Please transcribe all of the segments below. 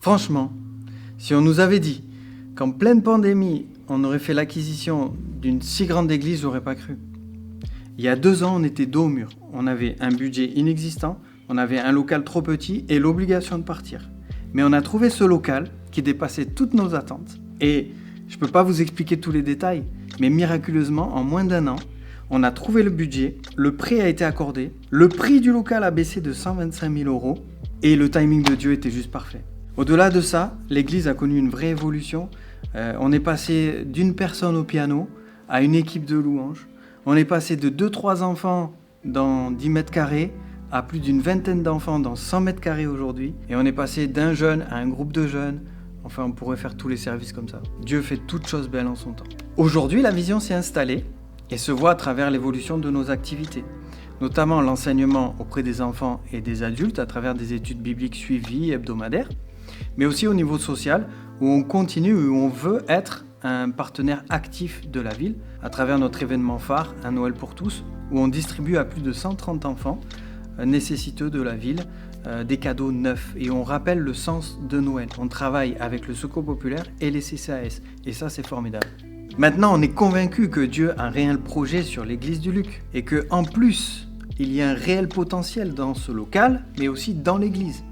Franchement, si on nous avait dit qu'en pleine pandémie, on aurait fait l'acquisition d'une si grande église, j'aurais pas cru. Il y a 2 ans, on était dos au mur. On avait un budget inexistant, on avait un local trop petit et l'obligation de partir. Mais on a trouvé ce local qui dépassait toutes nos attentes. Et je peux pas vous expliquer tous les détails, mais miraculeusement, en moins d'1 an, on a trouvé le budget, le prêt a été accordé, le prix du local a baissé de 125 000 € et le timing de Dieu était juste parfait. Au-delà de ça, l'église a connu une vraie évolution. On est passé d'une personne au piano à une équipe de louanges. On est passé de 2-3 enfants dans 10 mètres carrés à plus d'une vingtaine d'enfants dans 100 mètres carrés aujourd'hui. Et on est passé d'un jeune à un groupe de jeunes. Enfin, on pourrait faire tous les services comme ça. Dieu fait toutes choses belles en son temps. Aujourd'hui, la vision s'est installée et se voit à travers l'évolution de nos activités, notamment l'enseignement auprès des enfants et des adultes à travers des études bibliques suivies hebdomadaires, mais aussi au niveau social où on continue, où on veut être un partenaire actif de la ville à travers notre événement phare, un Noël pour tous, où on distribue à plus de 130 enfants nécessiteux de la ville des cadeaux neufs et on rappelle le sens de Noël. On travaille avec le Secours Populaire et les CCAS et ça c'est formidable. Maintenant on est convaincu que Dieu a un réel projet sur l'église du Luc et que en plus il y a un réel potentiel dans ce local mais aussi dans l'église.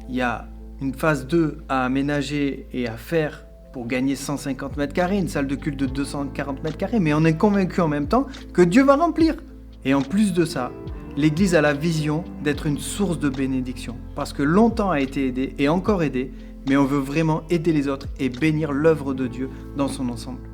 Il y a une phase 2 à aménager et à faire pour gagner 150 mètres carrés, une salle de culte de 240 mètres carrés, mais on est convaincu en même temps que Dieu va remplir. Et en plus de ça, l'Église a la vision d'être une source de bénédiction, parce que longtemps a été aidée et encore aidée, mais on veut vraiment aider les autres et bénir l'œuvre de Dieu dans son ensemble.